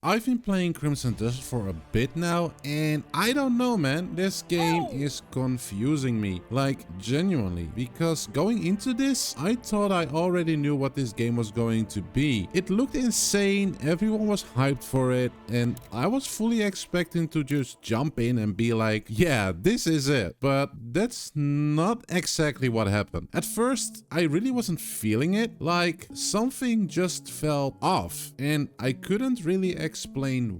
I've been playing Crimson Desert for a bit now, and I don't know, man, this game is confusing me, like genuinely, because going into this, I thought I already knew what this game was going to be. It looked insane, everyone was hyped for it, and I was fully expecting to just jump in and be like, yeah, this is it. But that's not exactly what happened. At first, I really wasn't feeling it, like something just felt off, and I couldn't really explain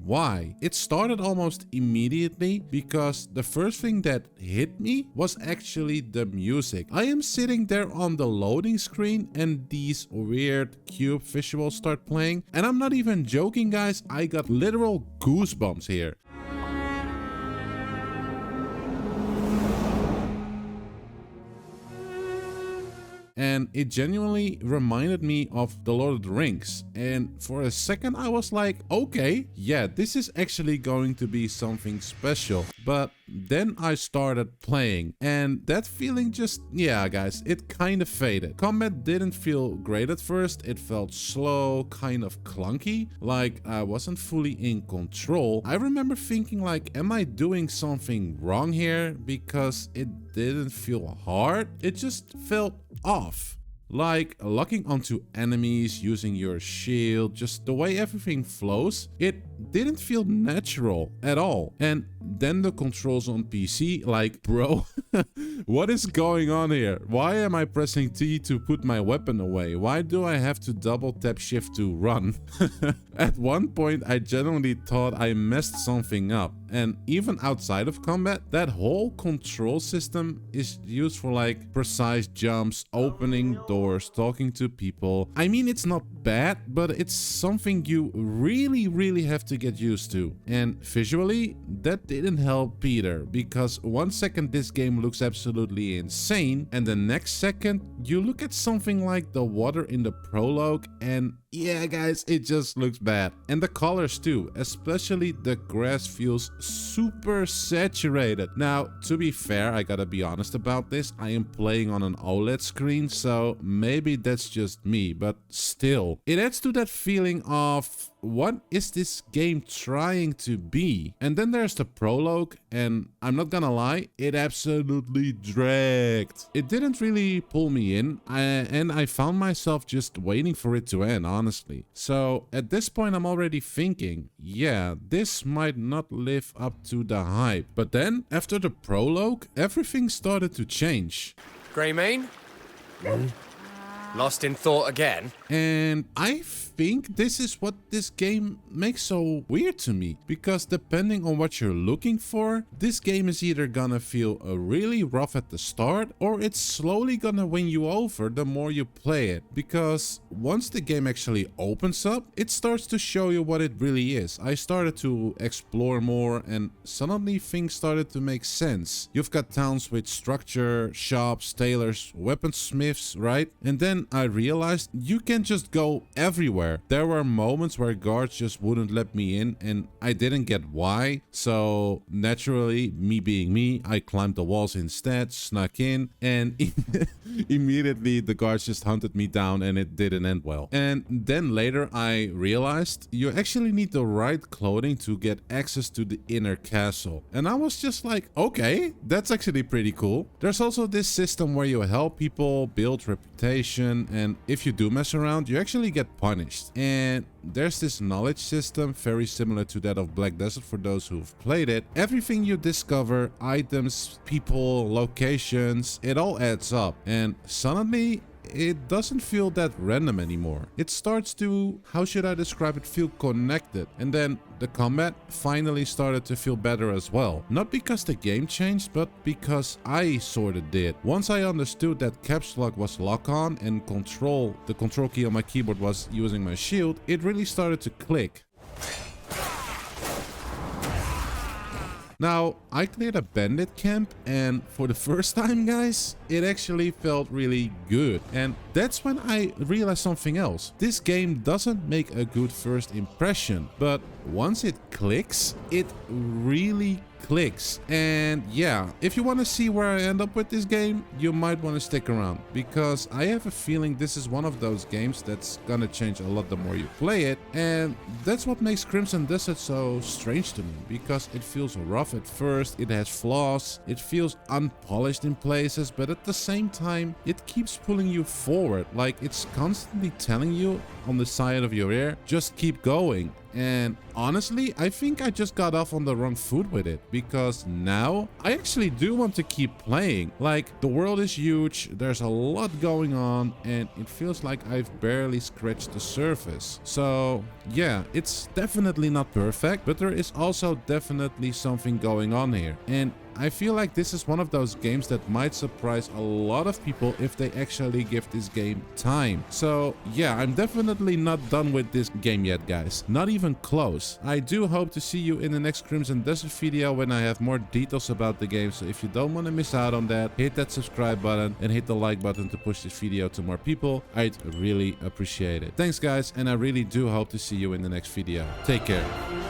why. It started almost immediately because the first thing that hit me was actually the music. I am sitting there on the loading screen and these weird cube visuals start playing, and I'm not even joking, guys, I got literal goosebumps here. And it genuinely reminded me of The Lord of the Rings. And for a second I was like, okay, yeah, this is actually going to be something special. But then I started playing, and that feeling just, yeah guys, it kind of faded. Combat didn't feel great at first, it felt slow, kind of clunky, like I wasn't fully in control. I remember thinking like, am I doing something wrong here? Because it didn't feel hard, it just felt off. Like locking onto enemies, using your shield, just the way everything flows, it didn't feel natural at all. And then the controls on PC, like, bro, what is going on here? Why am I pressing T to put my weapon away? Why do I have to double tap shift to run? At one point, I genuinely thought I messed something up. And even outside of combat, that whole control system is used for like precise jumps, opening doors, talking to people. I mean, it's not bad, but it's something you really have to get used to. And visually, that didn't help either, because one second this game looks absolutely insane, and the next second you look at something like the water in the prologue and yeah guys, it just looks bad. And the colors too, especially the grass feels super saturated. Now, to be fair, I gotta be honest about this, I am playing on an OLED screen, so maybe that's just me, but still, it adds to that feeling of, what is this game trying to be? And then there's the prologue, and I'm not gonna lie, it absolutely dragged. It didn't really pull me in, and I found myself just waiting for it to end, honestly. So at this point I'm already thinking, yeah, this might not live up to the hype. But then, after the prologue, everything started to change. Greymane? Lost in thought again? And I think this is what this game makes so weird to me, because depending on what you're looking for, this game is either gonna feel really rough at the start, or it's slowly gonna win you over the more you play it. Because once the game actually opens up, it starts to show you what it really is. I started to explore more, and suddenly things started to make sense. You've got towns with structure, shops, tailors, weaponsmiths, right? And then I realized you can just go everywhere. There were moments where guards just wouldn't let me in, and I didn't get why. So naturally, me being me, I climbed the walls instead, snuck in, and immediately the guards just hunted me down, and it didn't end well. And then later I realized you actually need the right clothing to get access to the inner castle. And I was just like, okay, that's actually pretty cool. There's also this system where you help people build reputation, and if you do mess around, you actually get punished. And there's this knowledge system very similar to that of Black Desert for those who've played it. Everything you discover, items, people, locations, it all adds up. And suddenly, it doesn't feel that random anymore. It starts to, how should I describe it, feel connected. And then the combat finally started to feel better as well. Not because the game changed, but because I sorta did. Once I understood that caps lock was lock on and the control key on my keyboard was using my shield, it really started to click. Now, I cleared a bandit camp, and for the first time, guys, it actually felt really good. And that's when I realized something else. This game doesn't make a good first impression, but once it clicks, it really clicks. And yeah, if you want to see where I end up with this game, you might want to stick around, because I have a feeling this is one of those games that's gonna change a lot the more you play it. And that's what makes Crimson Desert so strange to me, because it feels rough at first, it has flaws, it feels unpolished in places, but at the same time it keeps pulling you forward, like it's constantly telling you on the side of your ear, just keep going. And honestly, I think I just got off on the wrong foot with it, because now I actually do want to keep playing. Like, the world is huge, there's a lot going on, and it feels like I've barely scratched the surface. So yeah, it's definitely not perfect, but there is also definitely something going on here. And I feel like this is one of those games that might surprise a lot of people if they actually give this game time. So yeah, I'm definitely not done with this game yet, guys. Not even close. I do hope to see you in the next Crimson Desert video when I have more details about the game. So if you don't want to miss out on that, hit that subscribe button and hit the like button to push this video to more people. I'd really appreciate it. Thanks guys, and I really do hope to see you in the next video. Take care.